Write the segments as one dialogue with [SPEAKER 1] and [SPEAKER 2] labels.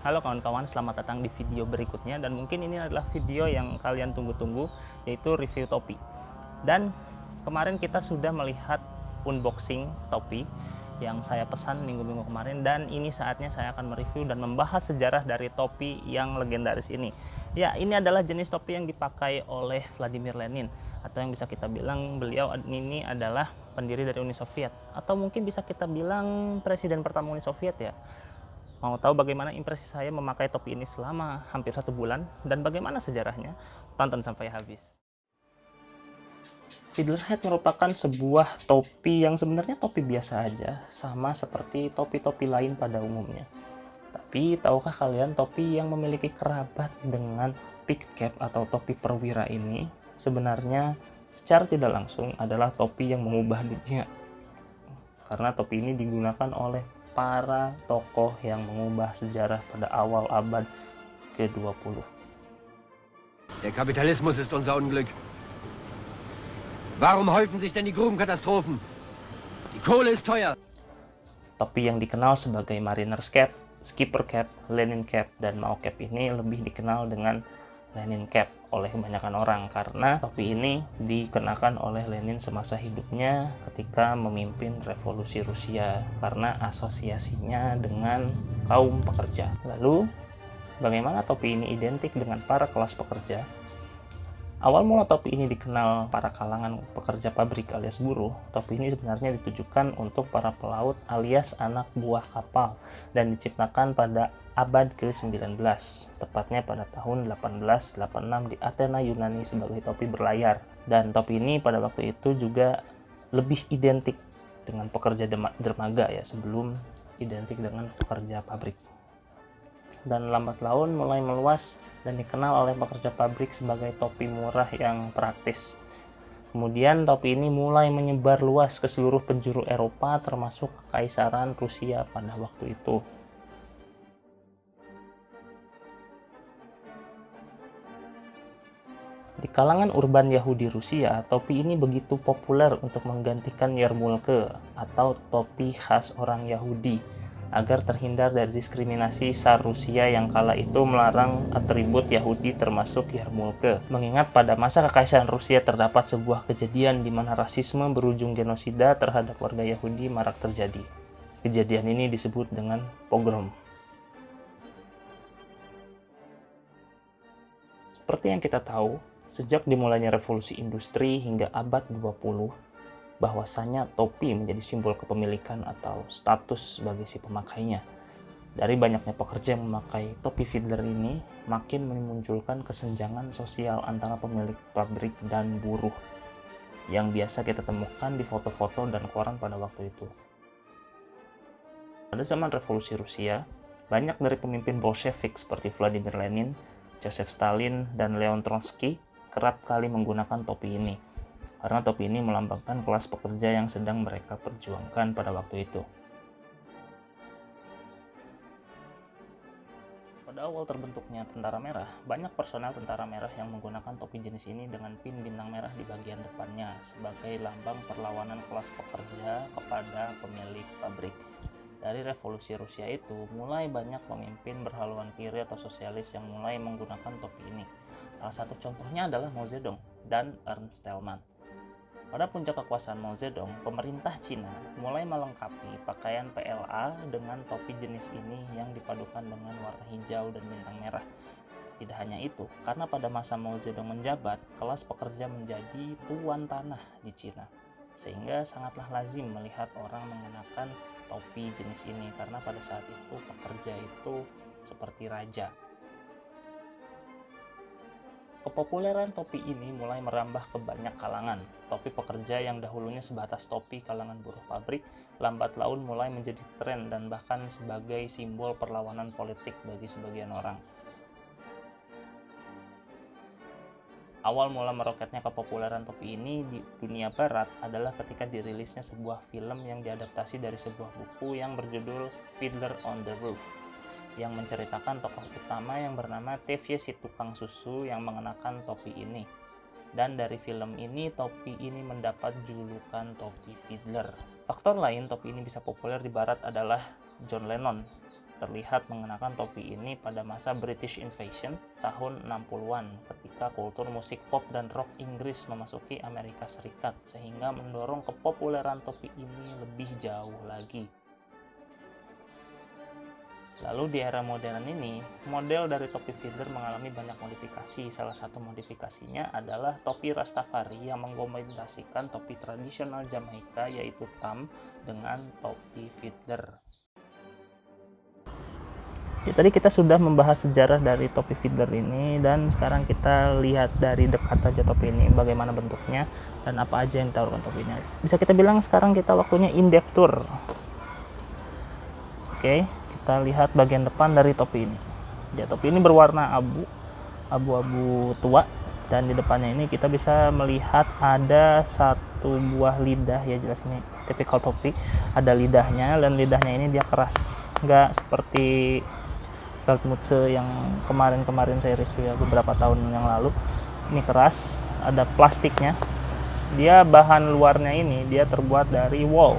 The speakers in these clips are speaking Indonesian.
[SPEAKER 1] Halo kawan-kawan, selamat datang di video berikutnya dan mungkin ini adalah video yang kalian tunggu-tunggu, yaitu review topi. Dan kemarin kita sudah melihat unboxing topi yang saya pesan minggu-minggu kemarin, dan ini saatnya saya akan mereview dan membahas sejarah dari topi yang legendaris ini. Ya, ini adalah jenis topi yang dipakai oleh Vladimir Lenin, atau yang bisa kita bilang beliau ini adalah pendiri dari Uni Soviet, atau mungkin bisa kita bilang presiden pertama Uni Soviet ya. Mau tahu bagaimana impresi saya memakai topi ini selama hampir 1 bulan dan bagaimana sejarahnya? Tonton sampai habis. Fiddler hat merupakan sebuah topi yang sebenarnya topi biasa aja, sama seperti topi-topi lain pada umumnya. Tapi tahukah kalian topi yang memiliki kerabat dengan pig cap atau topi perwira ini sebenarnya secara tidak langsung adalah topi yang mengubah dunia? Karena topi ini digunakan oleh para tokoh yang mengubah sejarah pada awal abad ke-20.
[SPEAKER 2] Der Kapitalismus ist unser Unglück. Warum häufen sich denn die Grubenkatastrophen? Die Kohle ist teuer.
[SPEAKER 1] Topi yang dikenal sebagai Mariner's Cap, Skipper Cap, Lenin Cap, dan Mao Cap ini lebih dikenal dengan Lenin Cap oleh kebanyakan orang karena topi ini dikenakan oleh Lenin semasa hidupnya ketika memimpin revolusi Rusia karena asosiasinya dengan kaum pekerja. Lalu, bagaimana topi ini identik dengan para kelas pekerja? Awal mula topi ini dikenal para kalangan pekerja pabrik alias buruh. Topi ini sebenarnya ditujukan untuk para pelaut alias anak buah kapal dan diciptakan pada abad ke-19, tepatnya pada tahun 1886 di Athena, Yunani sebagai topi berlayar. Dan topi ini pada waktu itu juga lebih identik dengan pekerja dermaga ya, sebelum identik dengan pekerja pabrik. Dan lambat laun mulai meluas dan dikenal oleh pekerja pabrik sebagai topi murah yang praktis. Kemudian topi ini mulai menyebar luas ke seluruh penjuru Eropa termasuk Kekaisaran Rusia pada waktu itu. Di kalangan urban Yahudi Rusia, topi ini begitu populer untuk menggantikan yarmulke atau topi khas orang Yahudi agar terhindar dari diskriminasi Tsar Rusia yang kala itu melarang atribut Yahudi termasuk yarmulke. Mengingat pada masa Kekaisaran Rusia terdapat sebuah kejadian di mana rasisme berujung genosida terhadap warga Yahudi marak terjadi. Kejadian ini disebut dengan pogrom. Seperti yang kita tahu, sejak dimulainya revolusi industri hingga abad 20, bahwasanya topi menjadi simbol kepemilikan atau status bagi si pemakainya. Dari banyaknya pekerja yang memakai topi fiddler ini, makin memunculkan kesenjangan sosial antara pemilik pabrik dan buruh, yang biasa kita temukan di foto-foto dan koran pada waktu itu. Pada zaman revolusi Rusia, banyak dari pemimpin Bolshevik seperti Vladimir Lenin, Joseph Stalin, dan Leon Trotsky kerap kali menggunakan topi ini, karena topi ini melambangkan kelas pekerja yang sedang mereka perjuangkan pada waktu itu. Pada awal terbentuknya Tentara Merah, banyak personel Tentara Merah yang menggunakan topi jenis ini dengan pin bintang merah di bagian depannya sebagai lambang perlawanan kelas pekerja kepada pemilik pabrik. Dari revolusi Rusia itu, mulai banyak pemimpin berhaluan kiri atau sosialis yang mulai menggunakan topi ini. Salah satu contohnya adalah Mao Zedong dan Ernst Thälmann. Pada puncak kekuasaan Mao Zedong, pemerintah Cina mulai melengkapi pakaian PLA dengan topi jenis ini yang dipadukan dengan warna hijau dan bintang merah. Tidak hanya itu, karena pada masa Mao Zedong menjabat, kelas pekerja menjadi tuan tanah di Cina. Sehingga sangatlah lazim melihat orang mengenakan topi jenis ini karena pada saat itu pekerja itu seperti raja. Kepopuleran topi ini mulai merambah ke banyak kalangan. Topi pekerja yang dahulunya sebatas topi kalangan buruh pabrik, lambat laun mulai menjadi tren dan bahkan sebagai simbol perlawanan politik bagi sebagian orang. Awal mula meroketnya kepopuleran topi ini di dunia barat adalah ketika dirilisnya sebuah film yang diadaptasi dari sebuah buku yang berjudul Fiddler on the Roof, yang menceritakan tokoh utama yang bernama Tevye si tukang susu yang mengenakan topi ini. Dan dari film ini, topi ini mendapat julukan topi fiddler. Faktor lain topi ini bisa populer di barat adalah John Lennon terlihat mengenakan topi ini pada masa British Invasion tahun 60-an ketika kultur musik pop dan rock Inggris memasuki Amerika Serikat, sehingga mendorong kepopuleran topi ini lebih jauh lagi. Lalu di era modern ini, model dari topi feather mengalami banyak modifikasi. Salah satu modifikasinya adalah topi Rastafari yang mengkombinasikan topi tradisional Jamaika yaitu tam dengan topi feather. Ya, tadi kita sudah membahas sejarah dari topi feather ini, dan sekarang kita lihat dari dekat aja topi ini bagaimana bentuknya dan apa aja yang ditaruhkan topinya. Bisa kita bilang sekarang kita waktunya in-depth tour. Oke, kita lihat bagian depan dari topi ini. Ya, topi ini berwarna abu-abu tua, dan di depannya ini kita bisa melihat ada satu buah lidah. Ya, jelas ini tipikal topi, ada lidahnya, dan lidahnya ini dia keras, nggak seperti Feldmütze yang kemarin saya review ya, beberapa tahun yang lalu. Ini keras, ada plastiknya. Dia bahan luarnya ini dia terbuat dari wool,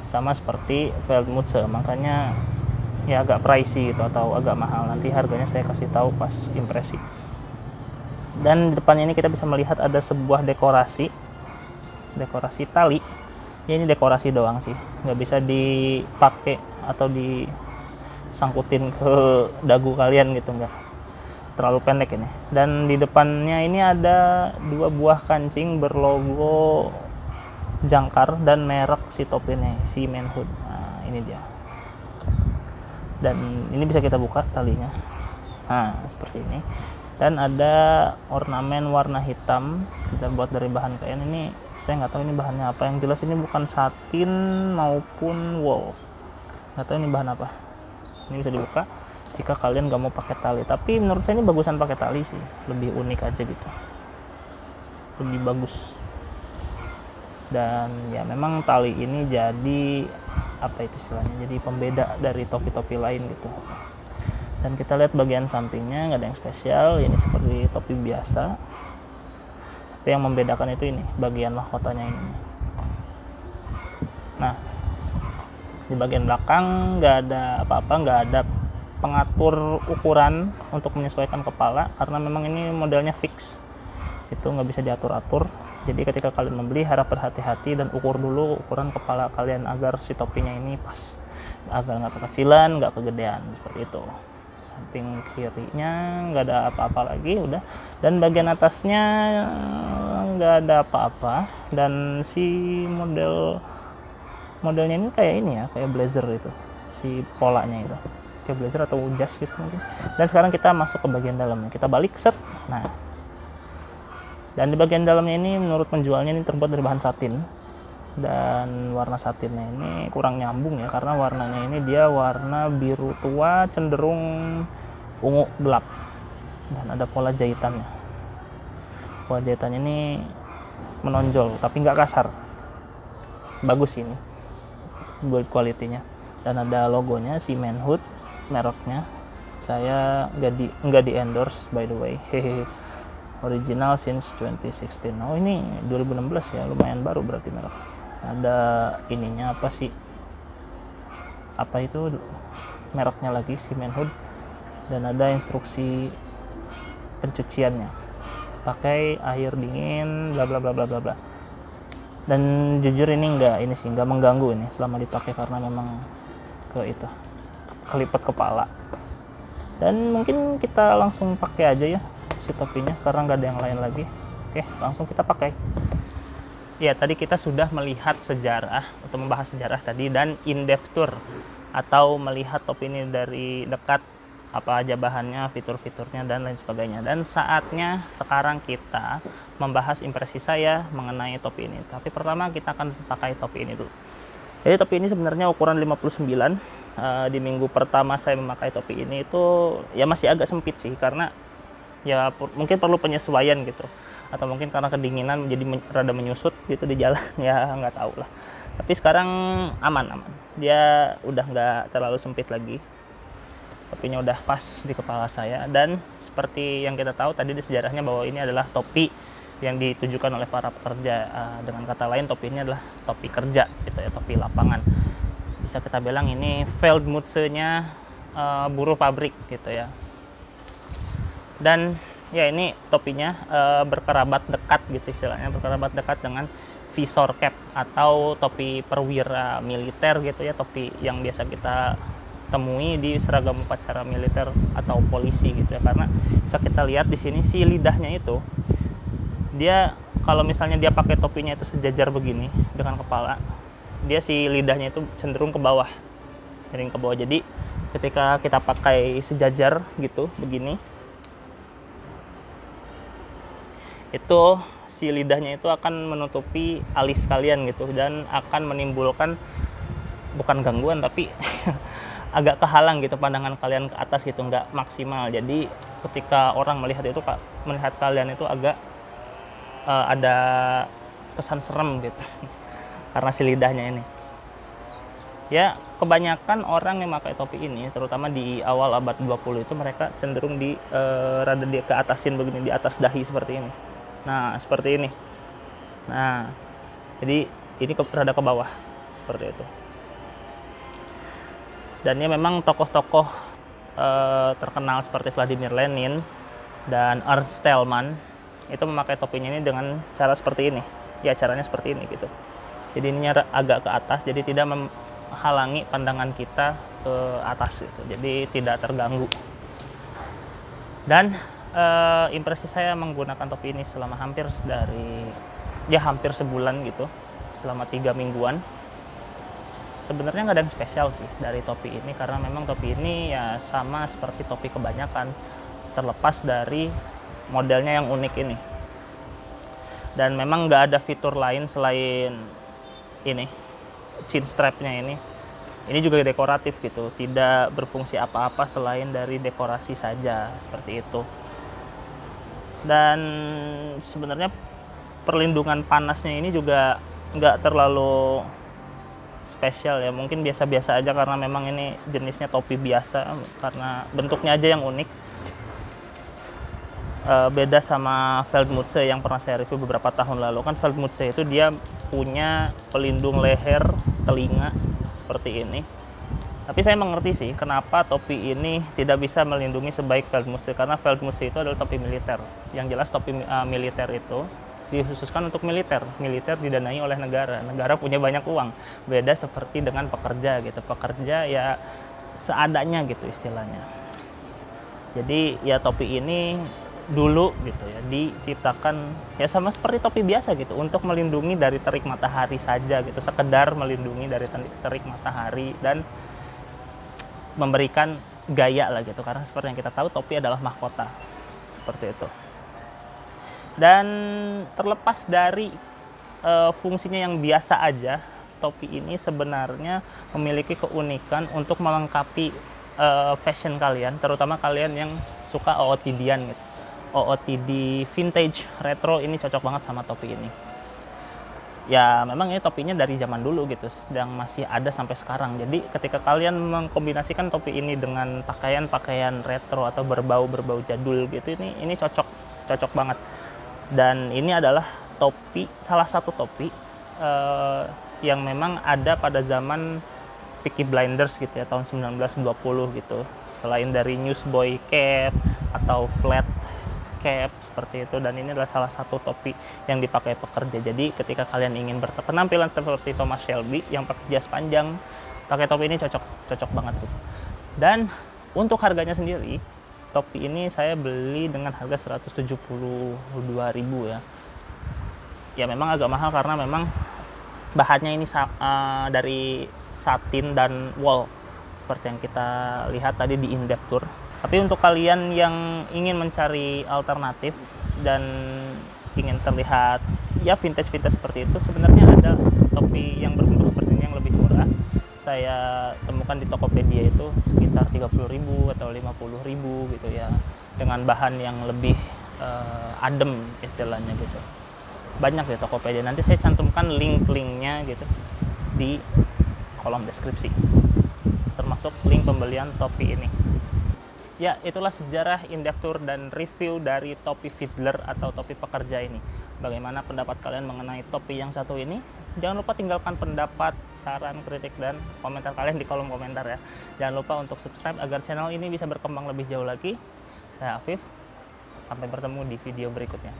[SPEAKER 1] sama seperti Feldmütze, makanya ya agak pricey gitu atau agak mahal. Nanti harganya saya kasih tahu pas impresi. Dan di depannya ini kita bisa melihat ada sebuah dekorasi tali. Ya, ini dekorasi doang sih, nggak bisa dipakai atau disangkutin ke dagu kalian gitu, nggak, terlalu pendek ini. Dan di depannya ini ada dua buah kancing berlogo jangkar dan merek si topi ini, si Manhood. Nah, ini dia. Dan ini bisa kita buka talinya. Nah, seperti ini. Dan ada ornamen warna hitam, kita buat dari bahan kain. Ini saya nggak tahu ini bahannya apa. Yang jelas ini bukan satin maupun wool. Nggak tahu ini bahan apa. Ini bisa dibuka jika kalian nggak mau pakai tali. Tapi menurut saya ini bagusan pakai tali sih, lebih unik aja gitu, lebih bagus. Dan ya memang tali ini jadi apa itu istilahnya, jadi pembeda dari topi-topi lain gitu. Dan kita lihat bagian sampingnya nggak ada yang spesial, ini seperti topi biasa. Tapi yang membedakan itu ini bagian mahkotanya ini. Nah, di bagian belakang nggak ada apa-apa, nggak ada pengatur ukuran untuk menyesuaikan kepala, karena memang ini modelnya fix, itu nggak bisa diatur-atur. Jadi ketika kalian membeli harap berhati-hati dan ukur dulu ukuran kepala kalian agar si topinya ini pas, agar nggak kekecilan, nggak kegedean, seperti itu. Samping kirinya nggak ada apa-apa lagi, udah. Dan bagian atasnya nggak ada apa-apa. Dan si modelnya ini kayak ini ya, kayak blazer itu, si polanya itu kayak blazer atau jas gitu mungkin. Dan sekarang kita masuk ke bagian dalamnya, kita balik set. Nah, dan di bagian dalamnya ini menurut penjualnya ini terbuat dari bahan satin, dan warna satinnya ini kurang nyambung ya, karena warnanya ini dia warna biru tua cenderung ungu gelap, dan ada pola jahitannya. Pola jahitannya ini menonjol tapi nggak kasar, bagus ini build quality-nya. Dan ada logonya si Manhood, mereknya. Saya nggak di endorse by the way, hehehe. Original since 2016. Oh, ini 2016 ya, lumayan baru berarti merek. Ada ininya apa sih? Apa itu mereknya lagi, si Manhood. Dan ada instruksi pencuciannya. Pakai air dingin, bla bla bla bla bla bla. Dan jujur ini nggak mengganggu ini selama dipakai, karena memang kelipet kepala. Dan mungkin kita langsung pakai aja ya si topinya, karena nggak ada yang lain lagi. Oke, langsung kita pakai. Ya, tadi kita sudah melihat sejarah atau membahas sejarah tadi, dan in-depth tour atau melihat topi ini dari dekat, apa aja bahannya, fitur-fiturnya dan lain sebagainya. Dan saatnya sekarang kita membahas impresi saya mengenai topi ini. Tapi pertama kita akan pakai topi ini dulu. Jadi topi ini sebenarnya ukuran 59. Di minggu pertama saya memakai topi ini itu ya masih agak sempit sih, karena ya mungkin perlu penyesuaian gitu, atau mungkin karena kedinginan jadi rada menyusut gitu di jalan, ya nggak tahu lah. Tapi sekarang aman, dia udah nggak terlalu sempit lagi, topinya udah pas di kepala saya. Dan seperti yang kita tahu tadi di sejarahnya bahwa ini adalah topi yang ditujukan oleh para pekerja. Dengan kata lain, topi ini adalah topi kerja gitu ya, topi lapangan. bisa kita bilang ini Feldmütze-nya buruh pabrik gitu ya. Dan ya ini topinya berkerabat dekat gitu istilahnya, berkerabat dekat dengan visor cap atau topi perwira militer gitu ya, topi yang biasa kita temui di seragam upacara militer atau polisi gitu ya. Karena bisa kita lihat di sini si lidahnya itu, dia kalau misalnya dia pakai topinya itu sejajar begini dengan kepala, dia si lidahnya itu cenderung ke bawah, jadi ketika kita pakai sejajar gitu begini, itu si lidahnya itu akan menutupi alis kalian gitu, dan akan menimbulkan bukan gangguan tapi agak kehalang gitu pandangan kalian ke atas gitu, nggak maksimal. Jadi ketika orang melihat kalian itu agak ada kesan serem gitu karena si lidahnya ini. Ya, kebanyakan orang yang pakai topi ini, terutama di awal abad 20 itu, mereka cenderung rada di ke atasin begini, di atas dahi seperti ini. Nah, seperti ini. Nah, jadi ini rada ke bawah seperti itu. Dan ya memang tokoh-tokoh terkenal seperti Vladimir Lenin dan Ernst Thälmann itu memakai topinya ini dengan cara seperti ini. Ya, caranya seperti ini gitu. Jadi ininya agak ke atas, jadi tidak menghalangi pandangan kita ke atas gitu. Jadi tidak terganggu. Dan impresi saya menggunakan topi ini selama hampir sebulan gitu, selama 3 mingguan. Sebenarnya nggak ada yang spesial sih dari topi ini, karena memang topi ini ya sama seperti topi kebanyakan, terlepas dari modelnya yang unik ini. Dan memang nggak ada fitur lain selain ini, chin strapnya ini. Ini juga dekoratif gitu, tidak berfungsi apa-apa selain dari dekorasi saja seperti itu. Dan sebenarnya perlindungan panasnya ini juga nggak terlalu spesial ya, mungkin biasa-biasa aja karena memang ini jenisnya topi biasa, karena bentuknya aja yang unik. Beda sama Feldmütze yang pernah saya review beberapa tahun lalu. Kan Feldmütze itu dia punya pelindung leher, telinga seperti ini. Tapi saya mengerti sih kenapa topi ini tidak bisa melindungi sebaik Feldmütze, karena Feldmütze itu adalah topi militer. Yang jelas topi militer itu dikhususkan untuk militer. Militer didanai oleh negara. Negara punya banyak uang. Beda seperti dengan pekerja gitu. Pekerja ya seadanya gitu istilahnya. Jadi ya topi ini dulu gitu ya diciptakan ya sama seperti topi biasa gitu, untuk melindungi dari terik matahari saja gitu, sekedar melindungi dari terik matahari dan memberikan gaya lah gitu, karena seperti yang kita tahu topi adalah mahkota seperti itu. Dan terlepas dari fungsinya yang biasa aja, topi ini sebenarnya memiliki keunikan untuk melengkapi fashion kalian, terutama kalian yang suka OOTD-an gitu. OOTD vintage retro ini cocok banget sama topi ini. Ya memang ini topinya dari zaman dulu gitu, yang masih ada sampai sekarang. Jadi ketika kalian mengkombinasikan topi ini dengan pakaian-pakaian retro atau berbau jadul gitu, ini cocok banget. Dan ini adalah salah satu topi yang memang ada pada zaman Peaky Blinders gitu ya, tahun 1920 gitu. Selain dari newsboy cap atau flat cap seperti itu, dan ini adalah salah satu topi yang dipakai pekerja. Jadi ketika kalian ingin berpenampilan seperti Thomas Shelby yang pakai jas panjang, pakai topi ini cocok banget gitu. Dan untuk harganya sendiri, topi ini saya beli dengan harga 172.000 ya. Ya memang agak mahal karena memang bahannya ini dari satin dan wool seperti yang kita lihat tadi di in-depth tour. Tapi untuk kalian yang ingin mencari alternatif dan ingin terlihat ya vintage seperti itu, sebenarnya ada topi yang berbentuk seperti ini yang lebih murah. Saya temukan di Tokopedia itu sekitar 30.000 atau 50.000 gitu ya, dengan bahan yang lebih adem istilahnya gitu. Banyak di Tokopedia. Nanti saya cantumkan link-linknya gitu di kolom deskripsi, termasuk link pembelian topi ini. Ya, itulah sejarah, in-depth tour, dan review dari topi fiddler atau topi pekerja ini. Bagaimana pendapat kalian mengenai topi yang satu ini? Jangan lupa tinggalkan pendapat, saran, kritik, dan komentar kalian di kolom komentar ya. Jangan lupa untuk subscribe agar channel ini bisa berkembang lebih jauh lagi. Saya Afif, sampai bertemu di video berikutnya.